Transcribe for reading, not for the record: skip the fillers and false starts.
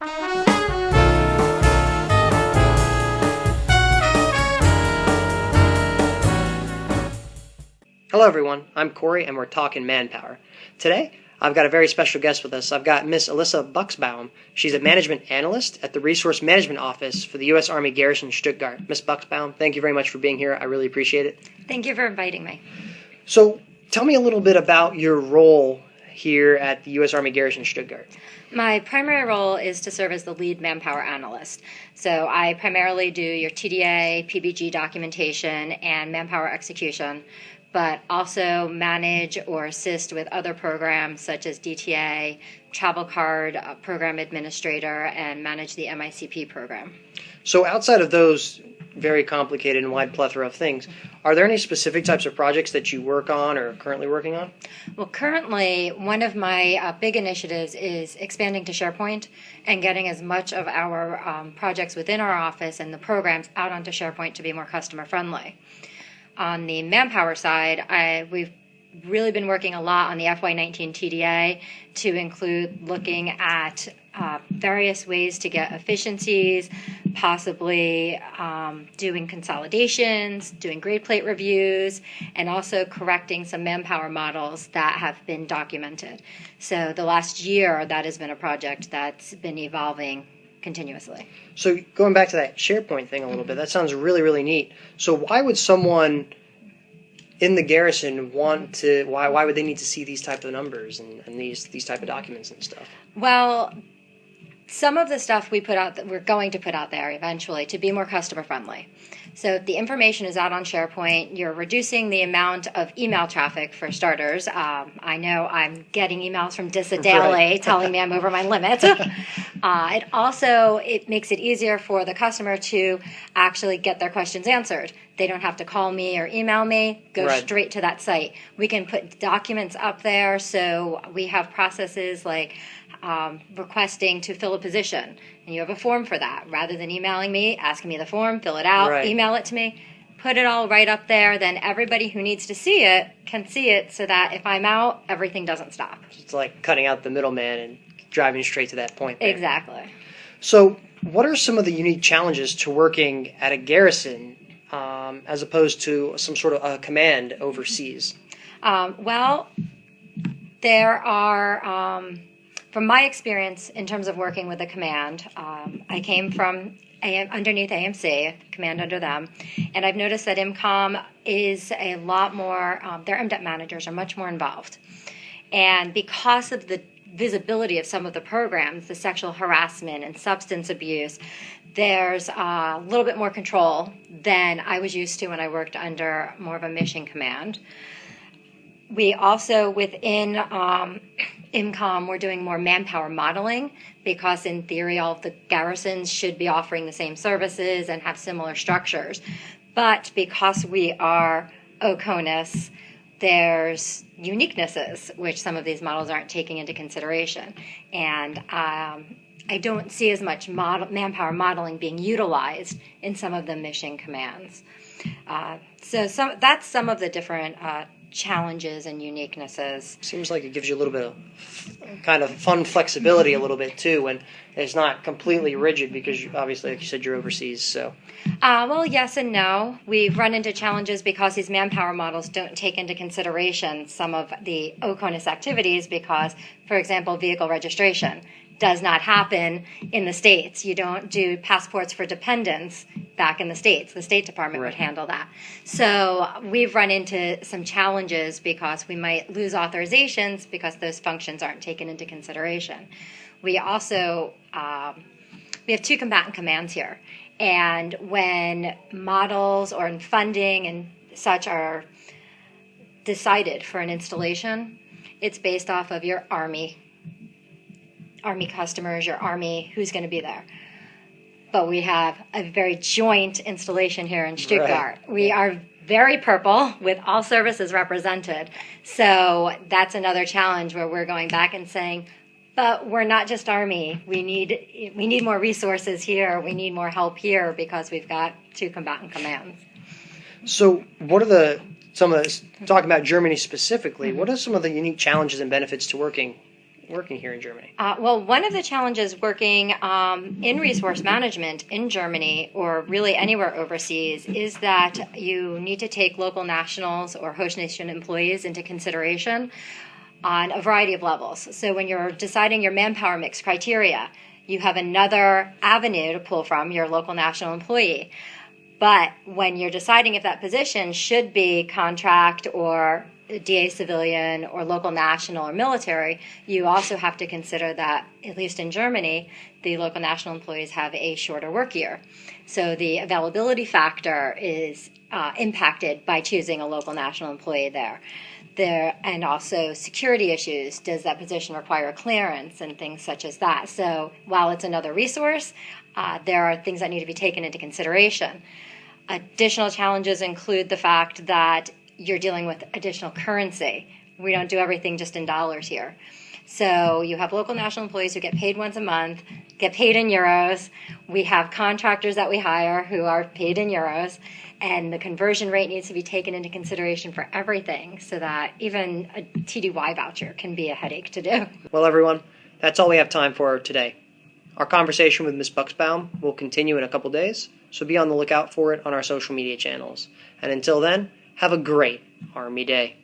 Hello everyone, I'm Corey and we're talking Manpower. Today, I've got a very special guest with us. I've got Miss Alyssa Buxbaum. She's a management analyst at the Resource Management Office for the U.S. Army Garrison, Stuttgart. Miss Buxbaum, thank you very much for being here. I really appreciate it. Thank you for inviting me. So, tell me a little bit about your role here at the U.S. Army Garrison, Stuttgart. My primary role is to serve as the lead Manpower analyst. So I primarily do your TDA, PBG documentation, and Manpower execution, but also manage or assist with other programs such as DTA, Travel Card Program Administrator, and manage the MICP program. So outside of those very complicated and wide plethora of things, are there any specific types of projects that you work on or are currently working on? Well, currently, one of my big initiatives is expanding to SharePoint and getting as much of our projects within our office and the programs out onto SharePoint to be more customer friendly. On the Manpower side, we've really been working a lot on the FY19 TDA to include looking at various ways to get efficiencies, possibly doing consolidations, doing grade plate reviews, and also correcting some Manpower models that have been documented. So the last year, that has been a project that's been evolving continuously. So going back to that SharePoint thing a little bit, that sounds really, really neat. So why would someone in the Garrison want to, why would they need to see these type of numbers and these type of documents and stuff? Well, some of the stuff we put out that we're going to put out there eventually to be more customer friendly. So if the information is out on SharePoint, you're reducing the amount of email traffic for starters. I know I'm getting emails from DISA daily telling me I'm over my limit. It makes it easier for the customer to actually get their questions answered. They don't have to call me or email me, go straight to that site. We can put documents up there, so we have processes like requesting to fill a position, and you have a form for that. Rather than emailing me, asking me the form, fill it out, email it to me, put it all right up there, then everybody who needs to see it can see it so that if I'm out, everything doesn't stop. It's like cutting out the middleman and driving straight to that point there. Exactly. So what are some of the unique challenges to working at a garrison as opposed to some sort of a command overseas? Well, there are... From my experience in terms of working with a command, I came from underneath AMC, command under them, and I've noticed that IMCOM is a lot more, their MDEP managers are much more involved. And because of the visibility of some of the programs, the sexual harassment and substance abuse, there's a little bit more control than I was used to when I worked under more of a mission command. We also, within IMCOM, we're doing more manpower modeling because, in theory, all of the garrisons should be offering the same services and have similar structures. But because we are OCONUS, there's uniquenesses, which some of these models aren't taking into consideration. And I don't see as much manpower modeling being utilized in some of the mission commands. So that's some of the different challenges and uniquenesses. Seems like it gives you a little bit of kind of fun flexibility a little bit too, and it's not completely rigid because obviously, like you said, you're overseas. So, well, yes and no. We've run into challenges because these manpower models don't take into consideration some of the OCONUS activities because, for example, vehicle registration does not happen in the States. You don't do passports for dependents back in the States. The State Department would handle that. So we've run into some challenges because we might lose authorizations because those functions aren't taken into consideration. We also, we have two combatant commands here. And when models or funding and such are decided for an installation, it's based off of your Army customers, your Army, who's going to be there. But we have a very joint installation here in Stuttgart. We are very purple with all services represented. So that's another challenge where we're going back and saying, but we're not just Army. We need more resources here. We need more help here because we've got two combatant commands. So what are talking about Germany specifically, what are some of the unique challenges and benefits to working working here in Germany? Well, one of the challenges working in resource management in Germany or really anywhere overseas is that you need to take local nationals or host nation employees into consideration on a variety of levels. So when you're deciding your manpower mix criteria, you have another avenue to pull from, your local national employee. But when you're deciding if that position should be contract or DA civilian or local national or military, you also have to consider that, at least in Germany, the local national employees have a shorter work year. So the availability factor is impacted by choosing a local national employee there. And also security issues. Does that position require clearance and things such as that? So while it's another resource, there are things that need to be taken into consideration. Additional challenges include the fact that you're dealing with additional currency. We don't do everything just in dollars here. So you have local national employees who get paid once a month, get paid in euros. We have contractors that we hire who are paid in euros. And the conversion rate needs to be taken into consideration for everything so that even a TDY voucher can be a headache to do. Well, everyone, that's all we have time for today. Our conversation with Ms. Buxbaum will continue in a couple days, so be on the lookout for it on our social media channels. And until then, have a great Army Day.